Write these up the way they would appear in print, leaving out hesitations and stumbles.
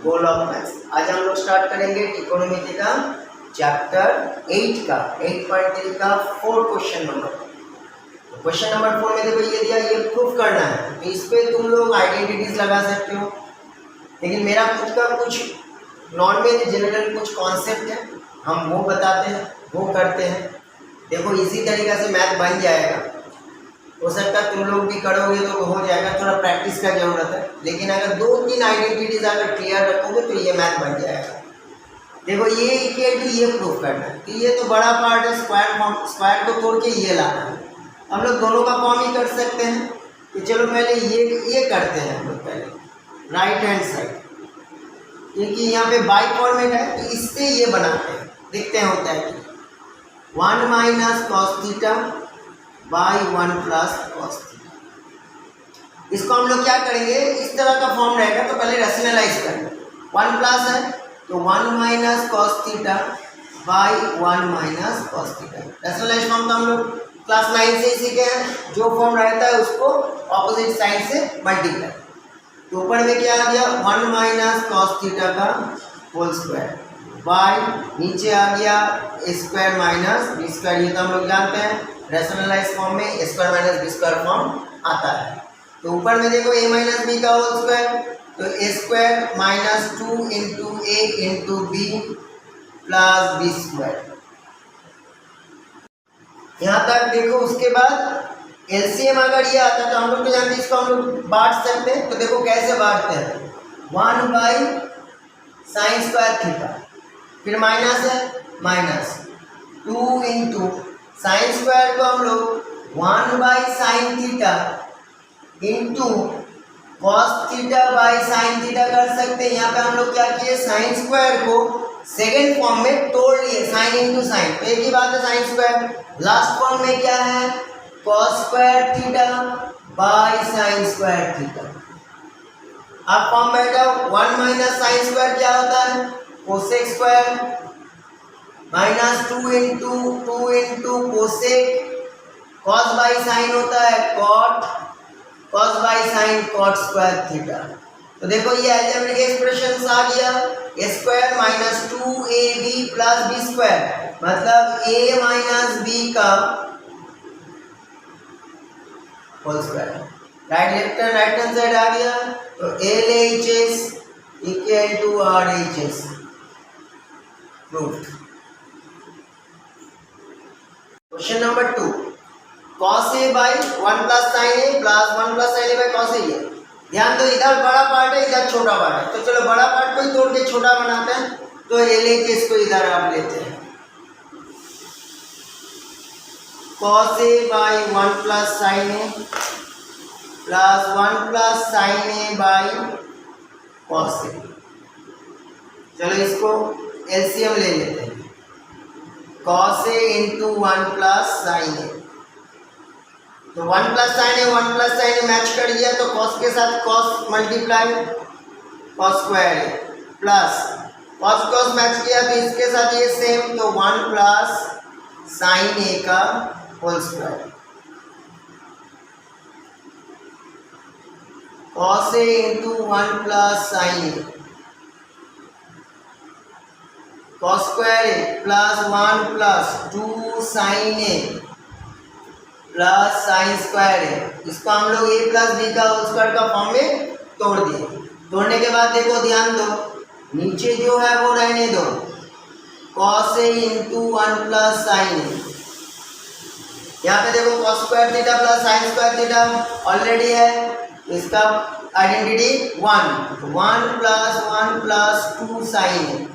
Goal of maths. आज हम लोग स्टार्ट करेंगे ट्रिकोनोमेट्री का चैप्टर 8 का 8.3 का 4 क्वेश्चन नंबर। क्वेश्चन नंबर 4 में देखो ये दिया, ये प्रूफ करना है, तो इस पे तुम लोग आइडेंटिटीज लगा सकते हो, लेकिन मेरा खुद का कुछ नॉर्मल जनरल कुछ कॉन्सेप्ट है, हम वो बताते हैं, वो करते हैं। देखो इसी तरीक़े से मैथ बन जाएगा। हो सकता है तुम लोग भी करोगे तो हो जाएगा, थोड़ा प्रैक्टिस का ज़रूरत है, लेकिन अगर 2-3 आइडेंटिटीज अगर क्लियर रखोगे तो ये मैथ बन जाएगा। देखो ये इक्वल टू ये प्रूफ करना है, तो ये तो बड़ा पार्ट है, स्क्वायर को तोड़ के ये लाना है। हम लोग दोनों का फॉर्म ही कर सकते हैं, तो चलो पहले ये करते हैं हम लोग पहले राइट हैंड साइड, क्योंकि यहाँ पे बाई फॉर्मेट है, तो इससे ये बनाते हैं, देखते हैं होता है कि 1 minus cos theta by 1 plus cos theta. इसको हम लोग क्या करेंगे, इस तरह का फॉर्म रहेगा तो पहले रैशनलाइज करेंगे। 1 प्लस है तो 1 minus cos theta by 1 minus cos theta. Rationalise form तो हम लोग क्लास 9 से ही सीखे हैं, जो फॉर्म रहता है उसको ऑपोजिट साइड से मल्टीप्लाई। तो ऊपर में क्या आ गया 1 माइनस कॉस थीटा का होल स्क्वायर बाई नीचे आ गया स्क्वायर माइनस बी स्क्वायर। ये तो हम लोग जानते हैं रैशनलाइज फॉर्म में square minus B square form आता है। तो ऊपर में देखो a माइनस बी का होल स्क्वायर, तो a square minus 2 into A into B plus B square. यहाँ तक देखो, उसके बाद एलसीएम अगर ये आता तो हम लोग तो जानते हैं इसको हम लोग बांट सकते हैं। तो देखो कैसे बांटते हैं, 1 बाई साइन स्क्वायर थीटा, फिर माइनस है माइनस 2 इंटू साइन स्क्वायर को हम लोग 1 by sine theta into cos theta by sine theta कर सकते हैं। यहाँ पे हम लोग क्या किए, साइन स्क्वायर को सेकेंड फॉर्म में तोड़ लिए, साइन इंटू साइन, तो एक ही बात है साइन स्क्वायर। लास्ट फॉर्म में क्या है, cos square theta by sine square theta. अब फॉर्म बैठा 1 माइनस साइन स्क्वायर क्या होता है, cosec square minus 2 into cosec, cos by sine होता है cot, cos by sine cot square theta. तो देखो ये अलजेब्रिक एक्सप्रेशन आ गया, a square minus 2ab plus B square, मतलब a माइनस बी का whole square. Right hand side आ गया, तो LHS equal to RHS proved. Question number 2, cos a by 1 plus sine A plus 1 plus sine A by cos a। ध्यान दो, इधर बड़ा part है, इधर छोटा पार्ट है, तो चलो बड़ा पार्ट को ही तोड़ के छोटा बनाते हैं। तो LHS को इधर आप लेते हैं, cos a by 1 plus sine A plus 1 plus sine A by cos a। चलो इसको एलसीएम ले लेते हैं, cos a into 1 plus sine A, तो 1 plus sine A 1 plus sine A match कर गया, तो cos के साथ cos मल्टीप्लाई cos स्क्वायर है प्लस cos मैच किया, तो इसके साथ ये सेम, तो 1 प्लस साइन ए का whole square. cos a into 1 plus sine A cos square A plus 1 plus 2 sine A plus sine square है। इसको हम लोग a प्लस बी का होल स्क्वायर का फॉर्म में तोड़ दिए। तोड़ने के बाद देखो ध्यान दो, नीचे जो है वो रहने दो, cos a into 1 plus sine A. यहाँ पे देखो cos square theta plus sine square theta already है, तो इसका आइडेंटिटी 1 प्लस 2 साइन ए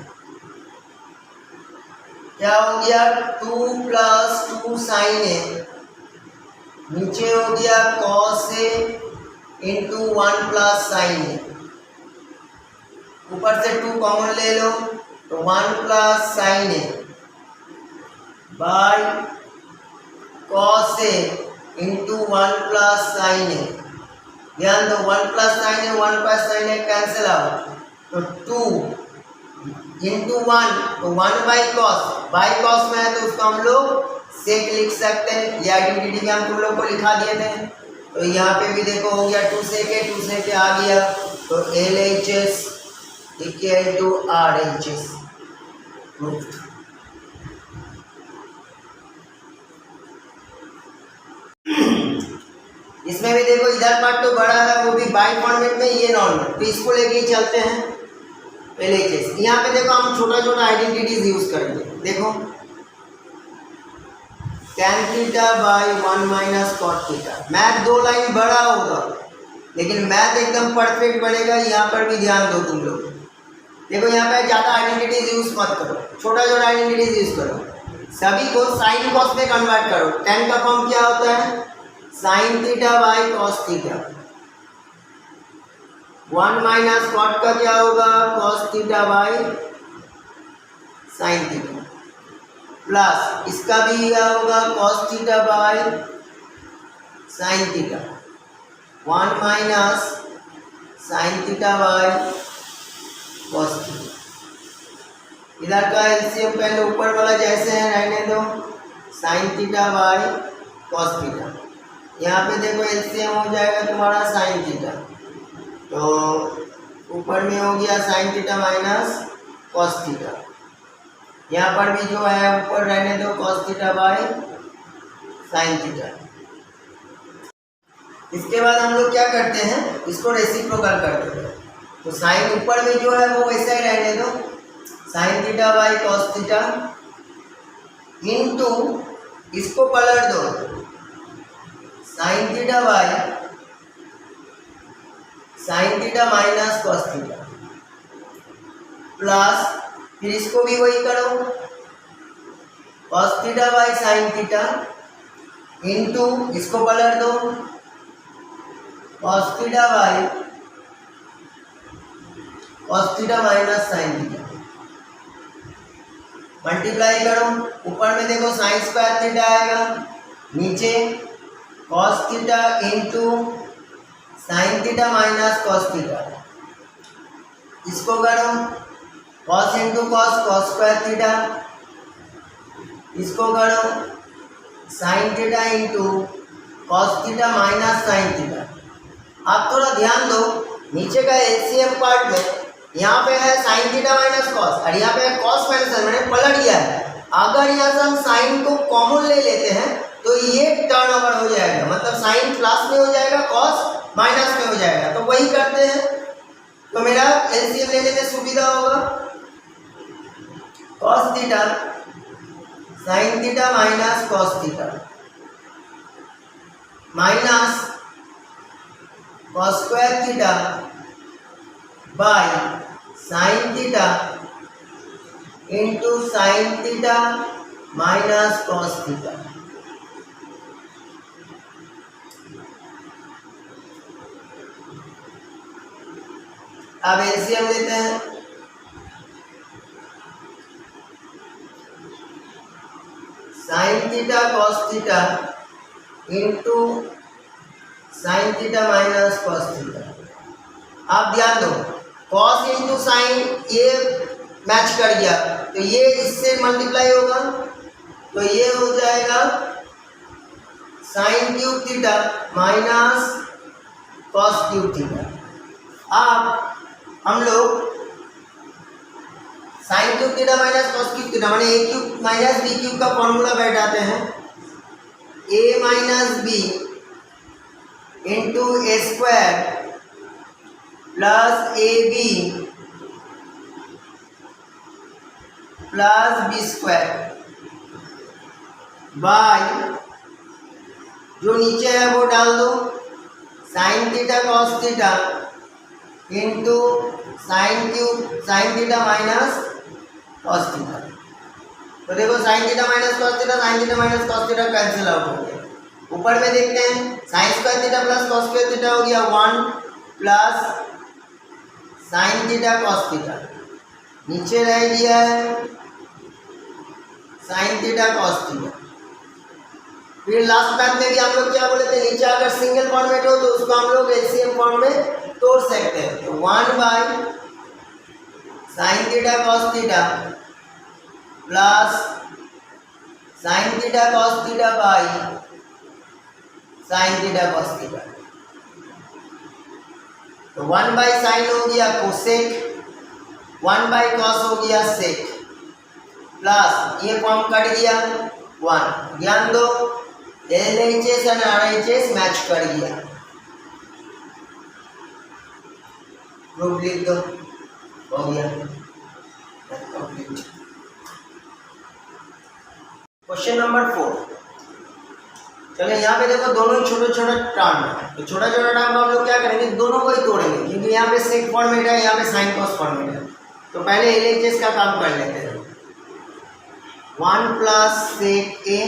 क्या हो गया 2 प्लस 2 साइन ए, नीचे हो गया cos a into 1 plus sine a, ऊपर से 2 कॉमन ले लो, तो 1 plus sine A by cos a into 1 plus sine a. ध्यान दो, 1 plus sine A 1 plus sine a cancel out, तो 2 इंटू 1, तो 1 बाई कॉस में है, तो उसको हम लोग सेक लिख सकते हैं। ये आइडेंटिटी भी हम तुम लोग को लिखा दिए थे, तो यहाँ पे भी देखो हो गया 2 सेक है, 2 सेक आ गया, तो LHS equal to RHS proof. इसमें भी देखो इधर पार्ट तो बड़ा है, वो भी बाई फॉर्मेट में, ये नॉर्मल, तो इसको लेके ही चलते हैं। पहले केस यहाँ पे देखो हम छोटा छोटा आइडेंटिटीज यूज करेंगे। देखो tan theta by 1 minus cot theta, math 2 line बड़ा होगा लेकिन मैथ एकदम परफेक्ट बनेगा। यहाँ पर भी ध्यान दो तुम लोग। देखो यहाँ पे ज़्यादा आइडेंटिटीज यूज मत करो, छोटा छोटा आइडेंटिटीज यूज करो। सभी को साइन कॉस में कन्वर्ट करो। tan का फॉर्म क्या होता है? Sine theta by cos theta. 1 minus cot का क्या होगा? Cos theta by sine theta, plus इसका भी क्या होगा? Cos theta by sine theta. 1 minus sine theta by cos theta. इधर का एलसीएम पहले ऊपर वाला जैसे है रहने दो, sine theta by cos theta. यहाँ पे देखो एलसीएम हो जाएगा तुम्हारा साइन थीटा, तो ऊपर में हो गया sign theta minus cos theta. यहाँ पर भी जो है ऊपर रहने दो cos theta by sine theta. इसके बाद हम लोग क्या करते हैं? इसको रेसिप्रोकल करते हैं। तो साइन ऊपर में जो है वो वैसा ही रहने दो, sine theta by cos theta into इसको पलट दो, sine theta by sine theta minus cos theta, plus फिर इसको भी वही करो, cos theta by sine theta into इसको पलट दो, cos theta by cos theta minus sine theta. Multiply करो, ऊपर में देखो साइन स्क्वायर थीटा आएगा, नीचे cos theta into sign theta minus cos theta. इसको करो, cos into cos, cos square theta. इसको करो, sine theta into cos theta minus sine theta. आप थोड़ा ध्यान दो, नीचे का एलसीएम पार्ट में यहाँ पे है साइन थीटा माइनस कॉस और यहाँ पे है कॉस माइनस साइन, मैंने पलट दिया है। अगर यहाँ से हम साइन को कॉमन ले लेते हैं तो ये टर्न ओवर हो जाएगा, मतलब साइन प्लस में हो जाएगा, कॉस माइनस में हो जाएगा। तो वही करते हैं, तो मेरा एलसीएम लेने में सुविधा होगा। Cos theta sign theta minus cos theta minus cos square theta by sine theta into sign theta minus cos theta. अब एलसीएम लेते हैं। Sine theta cos theta into sign theta minus cos theta. आप ध्यान दो, cos into sine ये match कर गया तो ये इससे मल्टीप्लाई होगा, तो ये हो जाएगा sine cube theta minus cos cube theta. अब हम लोग sine cube theta minus cos cube theta माने a cube minus b cube का फॉर्मूला बैठाते हैं, a minus b into a square plus a b plus B square by जो नीचे है वो डाल दो, sine theta cos theta into sine cube sine theta minus cos theta. तो देखो sine theta minus cos theta, sign theta minus cos theta cancel out हो गया। ऊपर में देखते हैं, sine square theta plus cos square theta हो गया 1 plus sign theta cos theta, नीचे रह गया है साइन थीटा कॉस थीटा। फिर लास्ट मैथ में भी हम लोग क्या बोले थे, नीचे अगर सिंगल फॉर्मेट हो तो उसको हम लोग एलसीएम फॉर्म में तोड़ सकते हैं। तो 1 by sine theta cos theta plus sign theta cos theta by sine theta cos theta. तो 1 बाई साइन हो गया कोसेक 1/cos हो गया sec प्लस ये फॉर्म कट गया 1। ध्यान दो LHS और RHS मैच कर गया, प्रूफ लिख दो, हो गया कंप्लीट। Question number 4। चलो यहाँ पे देखो दोनों छोटे छोटे टर्म है, तो छोटा छोटा टर्म को हम लोग क्या करेंगे, दोनों को ही तोड़ेंगे, क्योंकि यहाँ पे सेक फॉर्मेट है, यहाँ पे साइन कॉस फॉर्मेट है। तो पहले LHS का काम कर लेते हैं। 1 plus sec A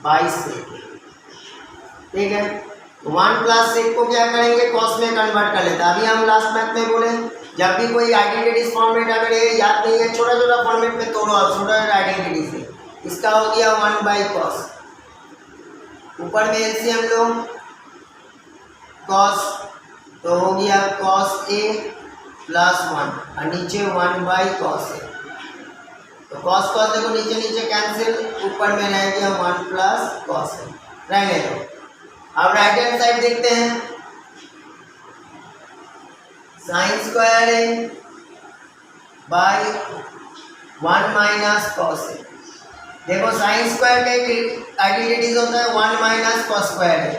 by sec ए, ठीक है। 1 प्लस सेक को क्या करेंगे, कॉस में कन्वर्ट कर लेते हैं। अभी हम लास्ट मैथ में बोले जब भी कोई आइडेंटिटीज फॉर्मेट अगर ये याद नहीं है, छोटा छोटा फॉर्मेट में तोड़ो आप, छोटा छोटा आइडेंटिटी से। इसका हो गया 1/cos, ऊपर में एलसीएम लो cos, तो हो गया cos a प्लस 1 और नीचे 1/cos a। तो cos cos देखो नीचे नीचे कैंसिल, ऊपर में रह गया 1 प्लस cos a, रहने दो। अब राइट हैंड साइड देखते हैं, sine square a by 1 minus cos a। देखो साइन स्क्वायर का एक आइडेंटिटीज होता है 1 माइनस कॉस स्क्वायर है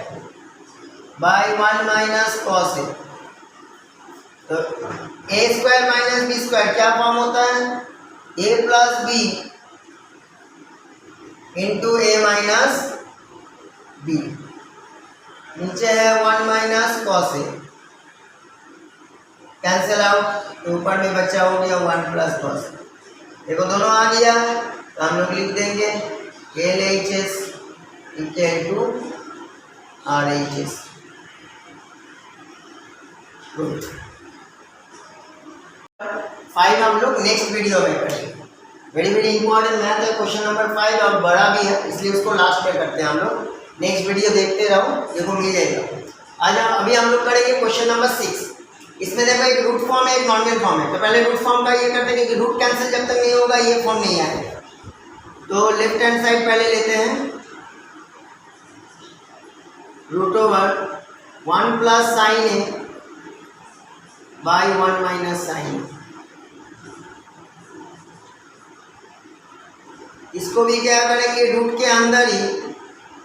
बाई 1 माइनस कॉस है। तो ए स्क्वायर माइनस बी स्क्वायर क्या फॉर्म होता है, ए प्लस बी इंटू ए माइनस बी, नीचे है 1 माइनस कॉस ए, कैंसिल आउट, तो ऊपर में बचा हो गया 1 प्लस कॉस। देखो दोनों आ गया, तो हम लोग लिख देंगे LHS equal to RHS। Good. 5 हम लोग नेक्स्ट वीडियो में करेंगे। वेरी वेरी इंपॉर्टेंट मैथ है क्वेश्चन नंबर 5, और बड़ा भी है, इसलिए उसको लास्ट में करते हैं हम लोग। नेक्स्ट वीडियो देखते रहो, देखो मिलेगा। आज अभी हम लोग करेंगे क्वेश्चन नंबर 6। इसमें देखो एक रूट फॉर्म है, एक नॉर्मल फॉर्म है। तो पहले रूट फॉर्म का ये करते हैं, क्योंकि रूट कैंसिल जब तक नहीं होगा ये फॉर्म नहीं आएगा। तो लेफ्ट हैंड साइड पहले लेते हैं, root over 1 plus sine A by 1 minus sine. इसको भी क्या करेंगे, रूट के अंदर ही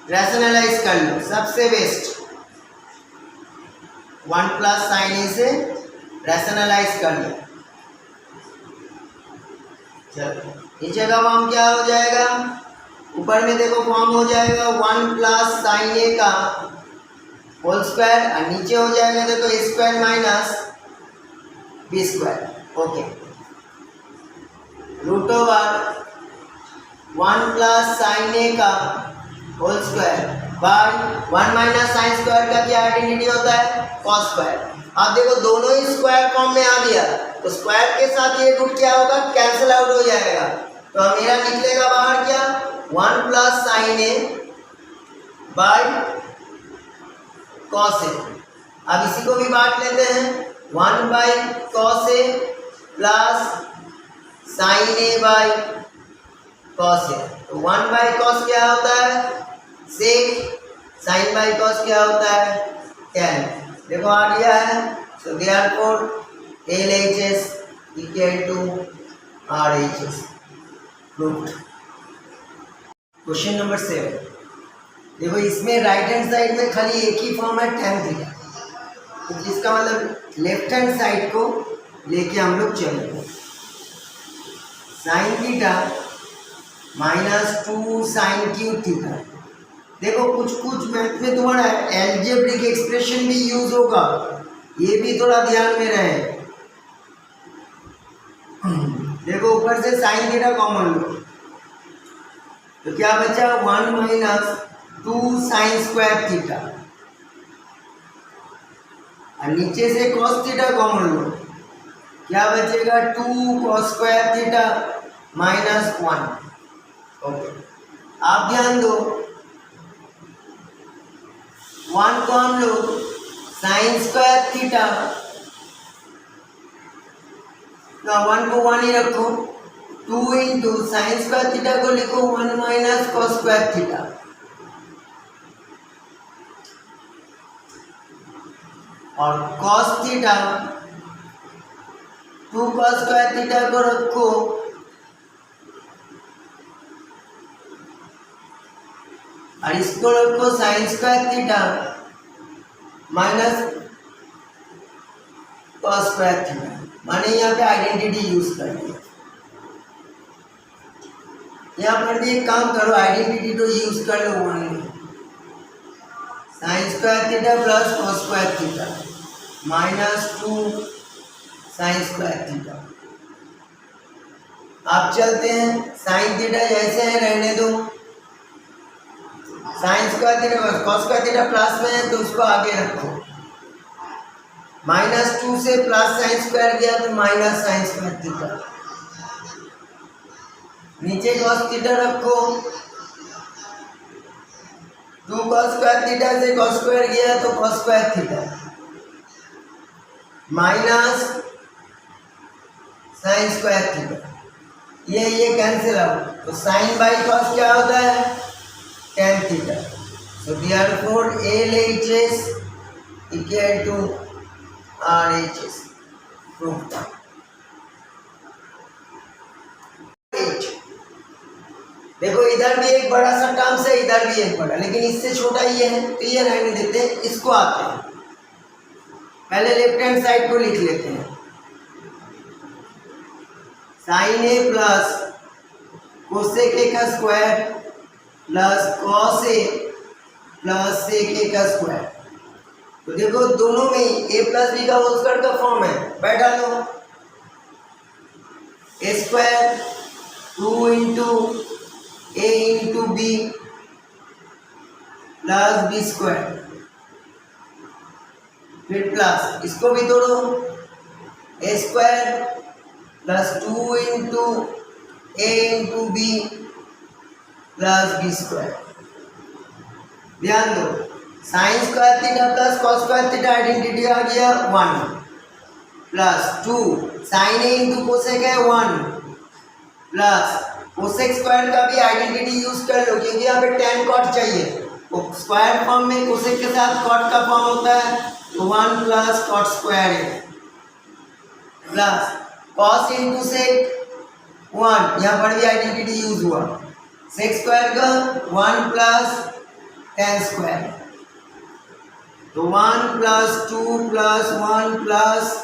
रैशनलाइज कर लो, सबसे बेस्ट 1 प्लस साइन ए से रैशनलाइज कर लो। चलो नीचे का फॉर्म क्या हो जाएगा, ऊपर में देखो फॉर्म हो जाएगा 1 प्लस साइन ए का होल स्क्वायर, और नीचे हो जाएगा देखो a square minus B square. Okay, root over 1 plus sine ए का whole square by 1 minus sine square का क्या आइडेंटिटी होता है, कॉस स्क्वायर। अब देखो दोनों ही स्क्वायर फॉर्म में आ गया, तो स्क्वायर के साथ ये रूट क्या होगा, कैंसिल आउट हो जाएगा। तो मेरा निकलेगा बाहर क्या, 1 plus sine A by cos a. अब इसी को भी बांट लेते हैं, 1/cos a plus sine A by cos a. तो 1/cos क्या होता है, सेक, साइन बाई कॉस क्या होता है, tan। देखो आ गया है, so therefore LHS equal to RHS। Good. Question number 7। देखो इसमें राइट हैंड साइड में खाली एक ही फॉर्म है tan थीटा, तो जिसका मतलब लेफ्ट हैंड साइड को लेके हम लोग चलेंगे। Sign theta minus 2 sign cube theta. देखो कुछ कुछ मैथ में तुम्हारा एल्जेब्रिक एक्सप्रेशन भी यूज होगा, ये भी थोड़ा ध्यान में रहे। देखो ऊपर से साइन थीटा कॉमन लो, तो क्या बचा 1 माइनस 2 साइन स्क्वायर थीटा, और नीचे से कॉस थीटा कॉमन लो, क्या बचेगा 2 cos square theta minus 1। Okay, आप ध्यान दो 1 को हम लोग साइन स्क्वायर थीटा, 1 को 1 ही रखो, 2 इंटू साइन स्क्वायर थीटा को लिखो 1 माइनस कॉस स्क्वायर थीटा, और cos theta 2 cos square theta को रखो और इसको रखो sign square theta minus cos square theta, माने यहाँ पे आइडेंटिटी यूज कर दिया। यहाँ पर भी एक काम करो, आइडेंटिटी तो यूज कर लो only, sine square theta plus cos square theta minus 2 sine square theta. आप चलते हैं, साइन थीटा जैसे है रहने दो, sine square theta cos square theta plus में है तो उसको आगे रखो, माइनस 2 से प्लस साइन स्क्वायर गया तो माइनस साइन स्क्वायर थीटा, नीचे cos थीटा रखो, 2 cos स्क्वायर थीटा से cos स्क्वायर गया तो cos square theta minus sine square theta, ये कैंसिल आउट, तो साइन बाई cos क्या होता है, tan theta. So therefore LHS equal to RHS proof. देखो इधर भी एक बड़ा सा टर्म्स है, इधर भी एक बड़ा, लेकिन इससे छोटा ये है तो ये रहने देते हैं, इसको आते हैं। पहले लेफ्ट हैंड साइड को लिख लेते हैं, sine A plus cosec a का square plus cos a plus sec a का स्क्वायर। तो देखो दोनों में ही ए प्लस बी का होल स्क्वायर का फॉर्म है, बैठा लो, a square 2 into A into B plus B square, फिर प्लस इसको भी तोड़ो, a square plus 2 into A into B plus B square. ध्यान दो, sine square theta plus cos square theta identity आ गया 1 plus 2 sine a into cosec है 1 plus cosec square का भी आइडेंटिटी यूज कर लो, क्योंकि यहाँ पे tan cot चाहिए, वो स्क्वायर फॉर्म में कोसेक के साथ cot का फॉर्म होता है, तो 1 प्लस cot स्क्वायर है प्लस cos इंटू सेक 1, यहाँ पर भी आइडेंटिटी यूज हुआ, सेक स्क्वायर का 1 प्लस tan स्क्वायर, तो 1 plus 2 plus 1 plus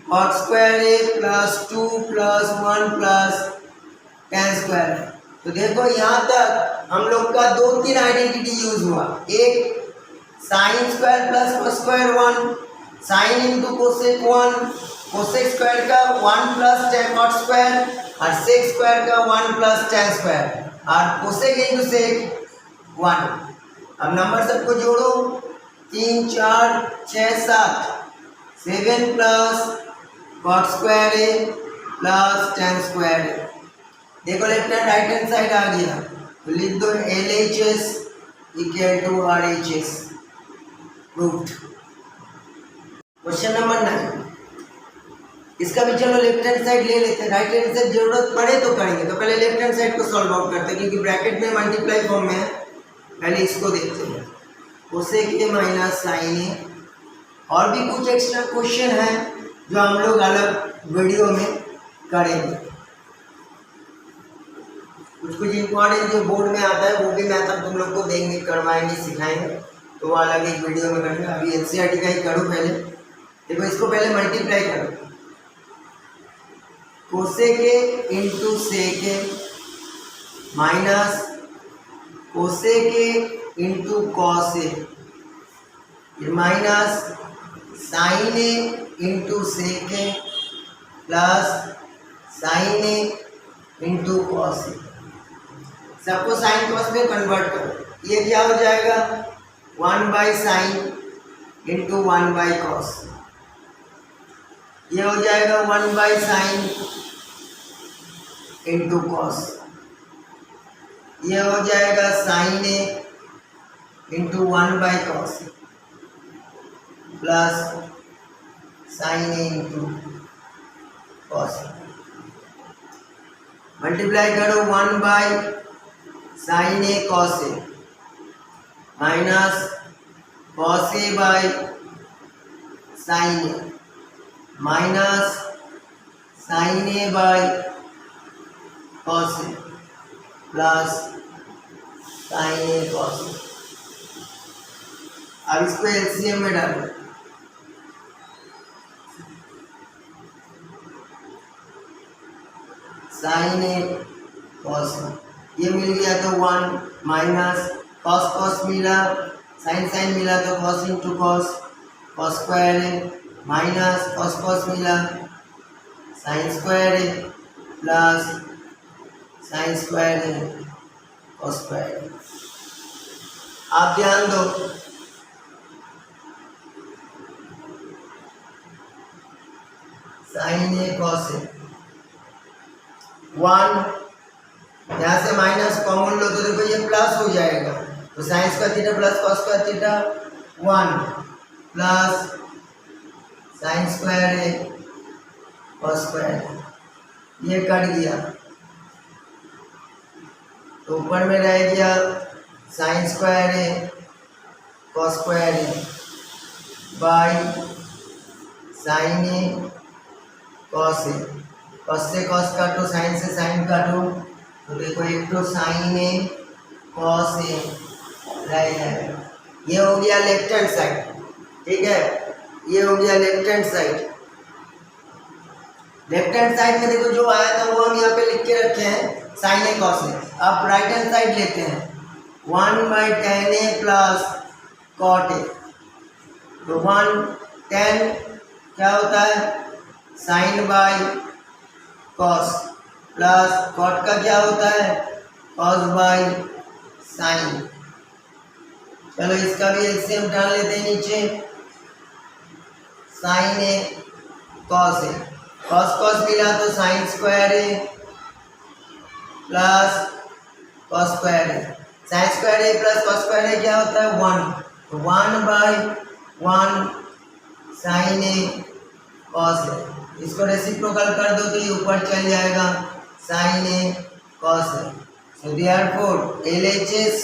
cot square है plus 2 plus 1 plus tan square है। तो देखो यहाँ तक हम लोग का 2-3 आइडेंटिटी यूज हुआ, एक sine square plus cos square 1, sine into cosec 1, cosec square का 1 प्लस tan cot स्क्वायर और सेक स्क्वायर का 1 प्लस tan स्क्वायर और कोसेक इंटू सेक 1। अब नंबर सबको जोड़ो, 3 4 6 7 7 प्लस cot स्क्वायर है प्लस tan स्क्वायर है। देखो left hand right hand side आ गया, तो लिख दो LHS equal to RHS proved. Question number 9, इसका भी चलो लेफ्ट हैंड साइड ले लेते हैं, राइट हैंड साइड जरूरत पड़े तो करेंगे, तो पहले लेफ्ट हैंड साइड को सॉल्व आउट करते हैं, क्योंकि ब्रैकेट में मल्टीप्लाई फॉर्म में है। पहले इसको देखते हैं, कोसेक ए माइनस साइन ए, और भी कुछ एक्स्ट्रा क्वेश्चन है जो हम लोग अलग वीडियो में करेंगे, कुछ इंपॉर्टेंट जो बोर्ड में आता है वो भी मैं तब तुम लोग को देंगे, करवाएंगे, सिखाएंगे, तो वो अलग एक वीडियो में करेंगे। अभी एनसीईआरटी का ही करो पहले। देखो इसको पहले मल्टीप्लाई करो, cosec a into sec a minus cosec a into cos a minus sine a into sec a plus sine a into cos a. सबको साइन कॉस में कन्वर्ट करो, ये क्या हो जाएगा 1 by sine into 1 by cos, ये हो जाएगा 1 बाई साइन इंटू कॉस, ये हो जाएगा sine a into 1 by cos plus sine a into cos. Multiply करो 1 by sine A cos a minus cos a by sine a minus sine A by cos a plus sine A cos a. अब इसको LCM में डालो, sign ए cos ये मिल गया तो 1 minus cos cos मिला, sign sign मिला तो cos into cos, cos square है माइनस कॉस कॉस मिला साइन स्क्वायर है प्लस साइन स्क्वायर है कॉस स्क्वायर है। आप ध्यान दो, साइन ए कॉस ए 1, यहाँ से माइनस कॉमन लो तो देखो ये प्लस हो जाएगा, तो sign square theta plus cos square theta 1 plus sine square है कॉस स्क्वायर, ये कट गया तो ऊपर में रह गया साइन स्क्वायर है कॉस स्क्वायर है बाई साइन ए कॉस है, कॉस से कॉस काटो साइन से साइन काटो तो देखो एक तो साइन है कॉस है रह जाएगा। ये हो गया लेफ्ट हैंड साइड, ठीक है, ये हो गया left hand side. Left hand side में देखो जो आया था वो हम यहाँ पे लिख के रखे हैं साइन ए कॉस ए। अब राइट हैंड साइड लेते हैं 1/tan a plus cot A, तो 1/tan क्या होता है sine by cos plus cot का क्या होता है कॉस बाई साइन। चलो इसका भी एलसीएम डाल लेते हैं नीचे, साइन ए कॉस ए, कॉस कॉस मिला तो साइन स्क्वायर ए प्लस कॉस स्क्वायर ए, साइन स्क्वायर ए प्लस कॉस स्क्वायर ए क्या होता है 1, तो 1/1 साइन ए कॉस ए, इसको रेसिप्रोकल कर दो तो ये ऊपर चल जाएगा sine A cos A. So therefore LHS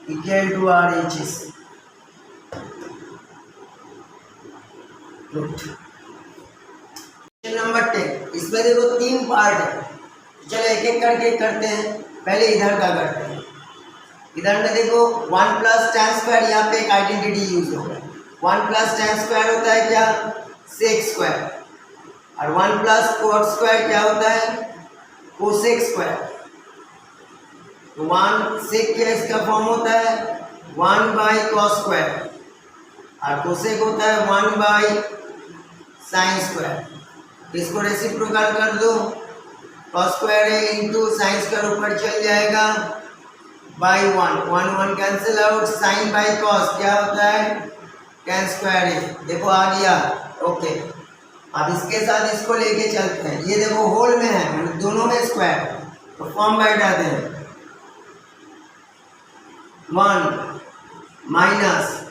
equal to RHS। Number 10, इसमें देखो 3 पार्ट है, चलो एक एक करके करते हैं। पहले इधर का करते हैं, इधर में देखो 1 प्लस tan स्क्वायर, यहाँ पे एक आइडेंटिटी यूज होगा। 1 प्लस tan स्क्वायर होता है क्या सेक स्क्वायर, और 1 प्लस कॉट स्क्वायर क्या होता है कोसेक स्क्वायर। तो 1 सेक क्या इसका फॉर्म होता है 1/cos स्क्वायर, और कोसेक होता है 1/sin स्क्वायर। इसको रेसिप्रोकल कर दो, cos स्क्वायर है इंटू साइन स्क्वायर ऊपर चल जाएगा by 1 cancel out, sine by cos क्या होता है tan स्क्वायर है, देखो आ गया ओके। अब इसके साथ इसको लेके चलते हैं, ये देखो होल में है दोनों में स्क्वायर, तो फॉर्म बैठाते हैं 1 minus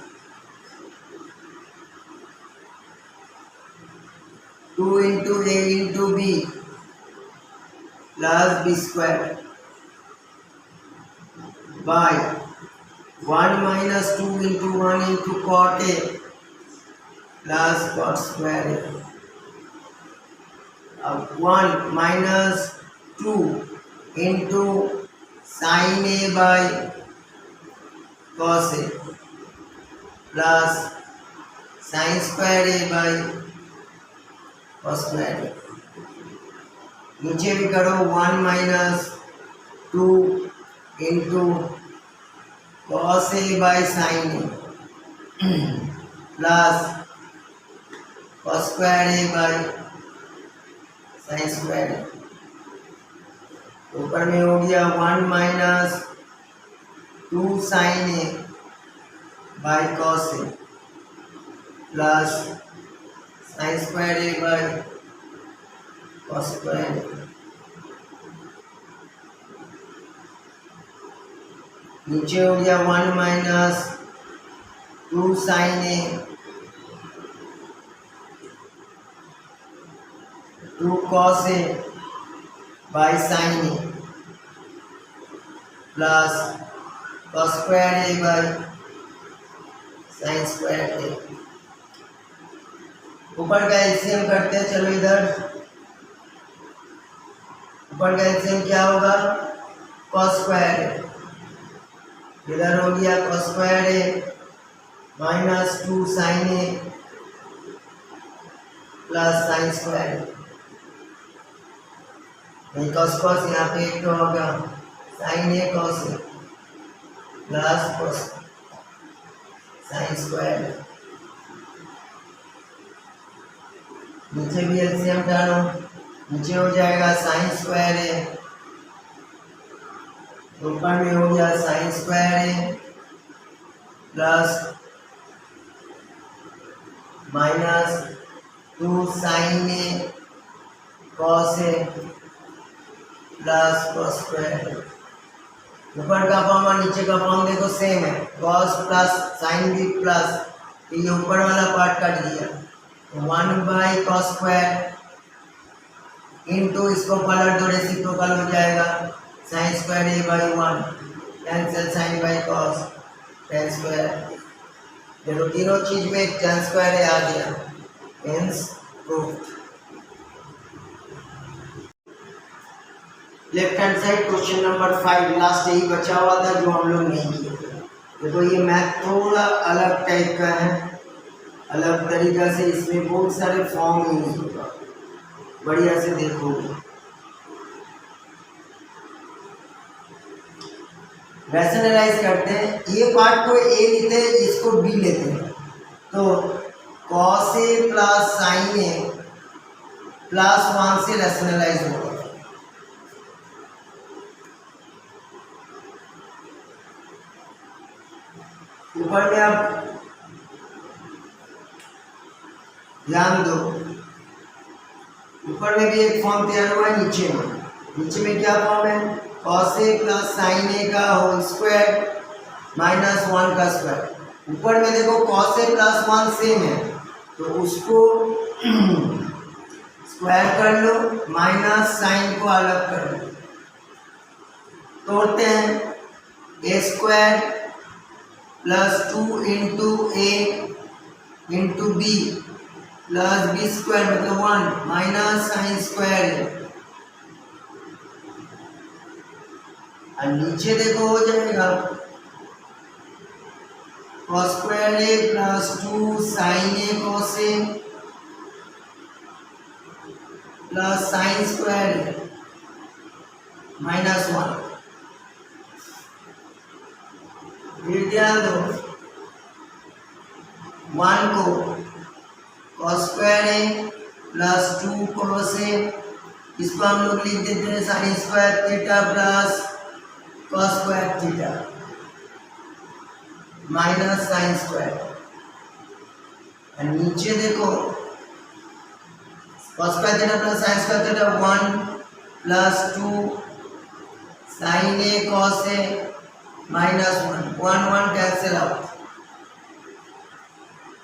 2 into A into B plus B square by 1 minus 2 into 1 into cot a plus cot square a. अब 1 minus 2 into sine A by cos a plus sine square a by cos square a. नीचे भी करो 1 minus 2 into cos a by sine A plus cos square a by sine square a. ऊपर में हो गया 1 minus 2 sine A by cos a plus sine square a by cos square a. नीचे हो गया 1 minus 2 sine a 2 cos a by sine A plus cos square a by sine square a. ऊपर का LCM करते हैं, चलो इधर ऊपर का एलसीएम क्या होगा, कॉस स्क्वायर ए, इधर हो गया कॉस स्क्वायर ए माइनस 2 साइन ए प्लस साइन स्क्वायर ए, कॉस कॉस यहाँ पे एक तो होगा sign A cos a plus cos sine square, नीचे भी एलसीएम डालो, नीचे हो जाएगा साइन स्क्वायर ए, ऊपर में हो गया sign square A plus minus 2 sine A cos a plus cos square. ऊपर का फॉर्म और नीचे का फॉर्म देखो सेम है, कॉस प्लस साइन भी प्लस, तो ये ऊपर वाला पार्ट काट दिया, 1 बाई कॉस स्क्वायर इंटू इसको पलट दो रेसिप्रोकल हो जाएगा sign square a by 1 cancel sign by cos tan square. देखो तीनों चीज में टेन स्क्वायर आ गया, hence proof. Left hand side question number 5 last यही बचा हुआ था जो हम लोग नहीं किए थे। देखो ये मैथ थोड़ा अलग टाइप का है, अलग तरीका से, इसमें बहुत सारे फॉर्म यूज होगा, बढ़िया से देखोगे। रैशनलाइज करते हैं, ये पार्ट को ए लेते हैं, इसको बी लेते हैं, तो cos a plus sine A plus 1 से रैशनलाइज होगा। ऊपर में आप ध्यान दो, ऊपर में भी एक फॉर्म तैयार हुआ है, नीचे में क्या फॉर्म है, कॉस ए प्लस साइन ए का होल स्क्वायर माइनस 1 का स्क्वायर। ऊपर में देखो कॉस ए प्लस 1 सेम है, तो उसको स्क्वायर कर लो, माइनस साइन को अलग कर लो, तोड़ते हैं, a square plus 2 into A into B plus B square मतलब 1 माइनस साइन स्क्वायर, और नीचे देखो हो जाएगा cos square A plus 2 sine A cos a plus sine square minus 1। फिर ध्यान दो 1 को cos square A plus 2 cos a, इसको हम लोग लिख देते हैं sine square theta plus cos square theta minus sine square, और नीचे देखो cos square theta plus sine square theta 1 plus 2 sine A cos a minus 1 cancel out.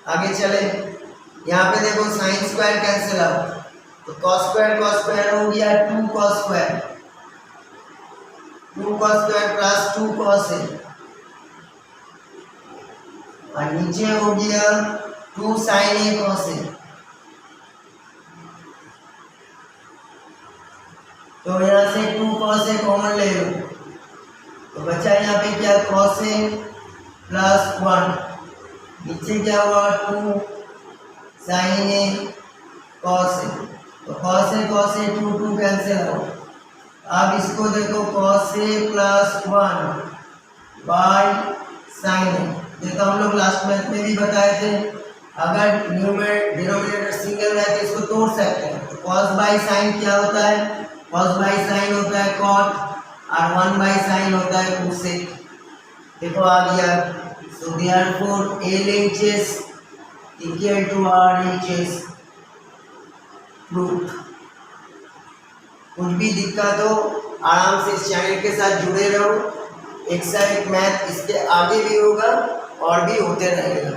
आगे चले, यहाँ पे देखो साइन स्क्वायर कैंसिल आउट, तो कॉस स्क्वायर हो गया 2 कॉस स्क्वायर प्लस 2 कॉस ए, और नीचे हो गया 2 साइन ए कॉस ए, तो यहाँ से 2 कॉस ए कॉमन ले लो, तो बचा यहाँ पे क्या कॉस ए प्लस 1, नीचे क्या हुआ 2 साइन ए कॉस ए, तो कॉस ए 2 कैंसिल हो। अब इसको देखो cos a plus 1 by sine a, ये तो हम लोग लास्ट मैथ में भी बताए थे, अगर डिनोमिनेटर सिंगल है तो इसको तोड़ सकते हैं, तो कॉस बाई साइन क्या होता है, कॉस बाई साइन होता है कॉट, और 1 बाई साइन होता है कोसेक। देखो आ गया, so therefore LHS equal to RHS proof. कुछ भी दिक्कत हो आराम से इस चैनल के साथ जुड़े रहो, एक मैथ इसके आगे भी होगा और भी होते रहेगा।